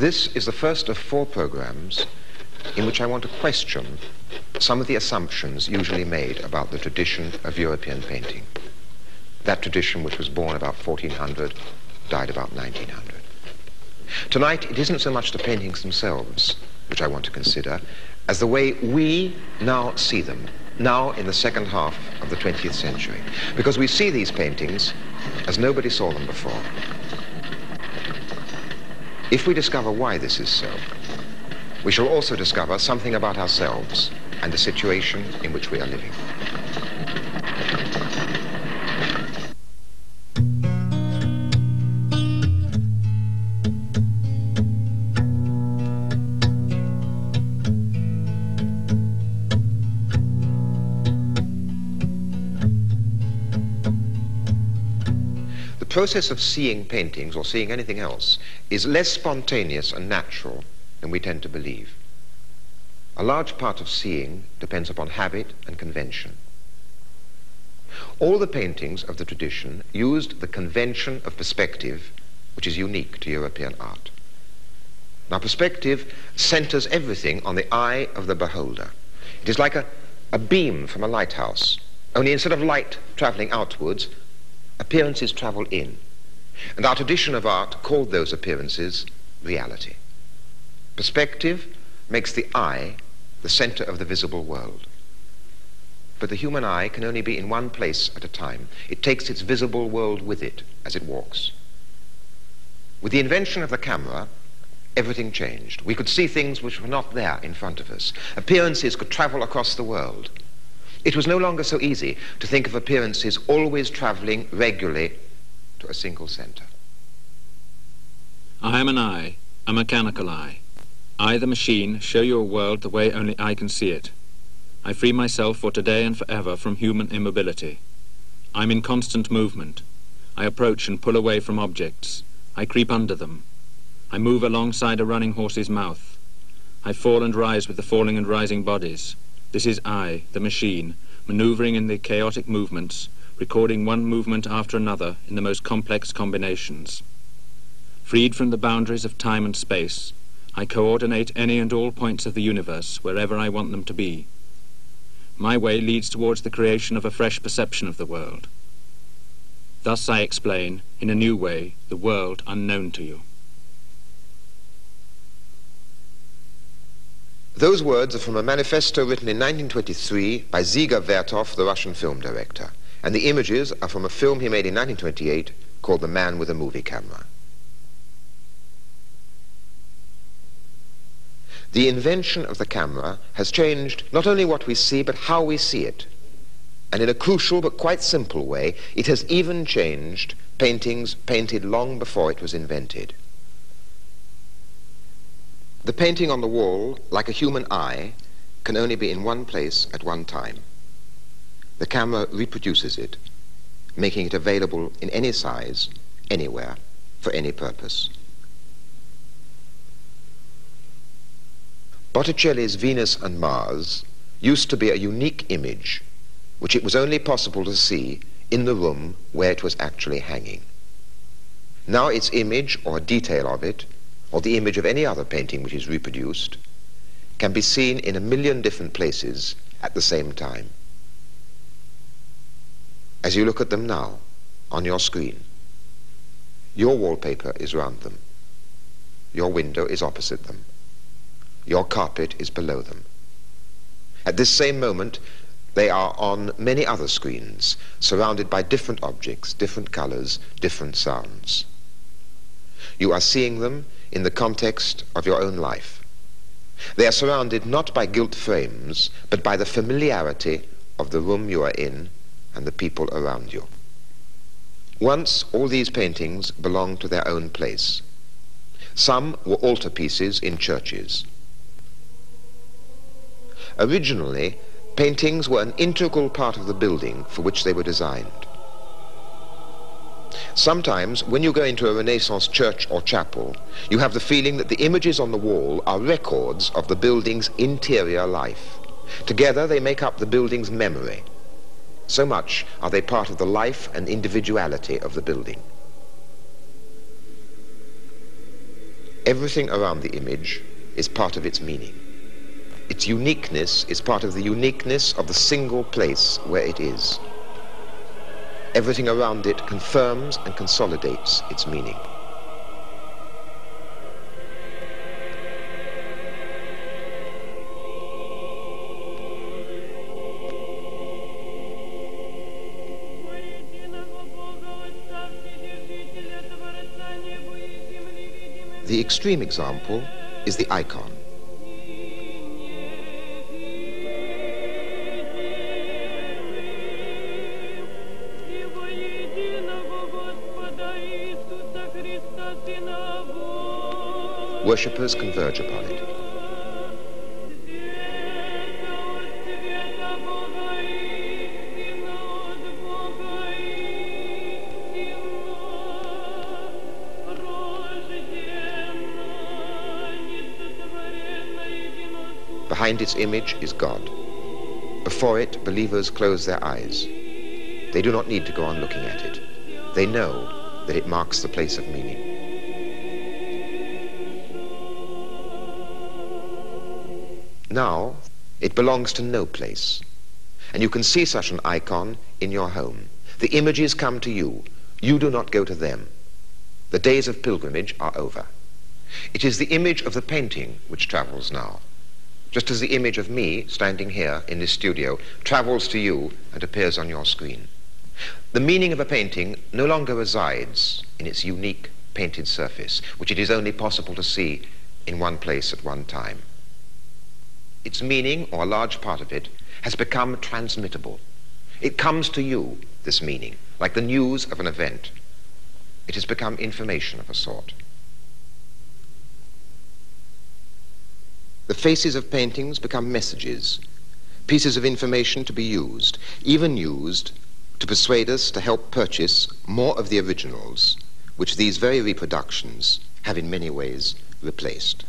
This is the first of 4 programs in which I want to question some of the assumptions usually made about the tradition of European painting. That tradition which was born about 1400, died about 1900. Tonight, it isn't so much the paintings themselves which I want to consider as the way we now see them, now in the second half of the 20th century, because we see these paintings as nobody saw them before. If we discover why this is so, we shall also discover something about ourselves and the situation in which we are living. The process of seeing paintings or seeing anything else is less spontaneous and natural than we tend to believe. A large part of seeing depends upon habit and convention. All the paintings of the tradition used the convention of perspective, which is unique to European art. Now, perspective centers everything on the eye of the beholder. It is like a beam from a lighthouse, only instead of light traveling outwards, appearances travel in. And our tradition of art called those appearances reality. Perspective makes the eye the center of the visible world. But the human eye can only be in one place at a time. It takes its visible world with it as it walks. With the invention of the camera, everything changed. We could see things which were not there in front of us. Appearances could travel across the world. It was no longer so easy to think of appearances always traveling regularly to a single center. I am an eye, a mechanical eye. I, the machine, show you a world the way only I can see it. I free myself for today and forever from human immobility. I'm in constant movement. I approach and pull away from objects. I creep under them. I move alongside a running horse's mouth. I fall and rise with the falling and rising bodies. This is I, the machine, maneuvering in the chaotic movements, recording one movement after another in the most complex combinations. Freed from the boundaries of time and space, I coordinate any and all points of the universe wherever I want them to be. My way leads towards the creation of a fresh perception of the world. Thus I explain, in a new way, the world unknown to you. Those words are from a manifesto written in 1923 by Dziga Vertov, the Russian film director. And the images are from a film he made in 1928 called The Man with a Movie Camera. The invention of the camera has changed not only what we see, but how we see it. And in a crucial but quite simple way, it has even changed paintings painted long before it was invented. The painting on the wall, like a human eye, can only be in one place at one time. The camera reproduces it, making it available in any size, anywhere, for any purpose. Botticelli's Venus and Mars used to be a unique image, which it was only possible to see in the room where it was actually hanging. Now its image, or a detail of it, or the image of any other painting which is reproduced, can be seen in 1 million different places at the same time. As you look at them now, on your screen, your wallpaper is round them. Your window is opposite them. Your carpet is below them. At this same moment, they are on many other screens, surrounded by different objects, different colors, different sounds. You are seeing them in the context of your own life. They are surrounded not by gilt frames, but by the familiarity of the room you are in and the people around you. Once, all these paintings belonged to their own place. Some were altarpieces in churches. Originally, paintings were an integral part of the building for which they were designed. Sometimes, when you go into a Renaissance church or chapel, you have the feeling that the images on the wall are records of the building's interior life. Together, they make up the building's memory. So much are they part of the life and individuality of the building. Everything around the image is part of its meaning. Its uniqueness is part of the uniqueness of the single place where it is. Everything around it confirms and consolidates its meaning. The extreme example is the icon. Worshippers converge upon it. Behind its image is God. Before it, believers close their eyes. They do not need to go on looking at it. They know that it marks the place of meaning. Now, it belongs to no place. And you can see such an icon in your home. The images come to you. You do not go to them. The days of pilgrimage are over. It is the image of the painting which travels now, just as the image of me standing here in this studio travels to you and appears on your screen. The meaning of a painting no longer resides in its unique painted surface, which it is only possible to see in one place at one time. Its meaning, or a large part of it, has become transmittable. It comes to you, this meaning, like the news of an event. It has become information of a sort. The faces of paintings become messages, pieces of information to be used, even used to persuade us to help purchase more of the originals, which these very reproductions have in many ways replaced.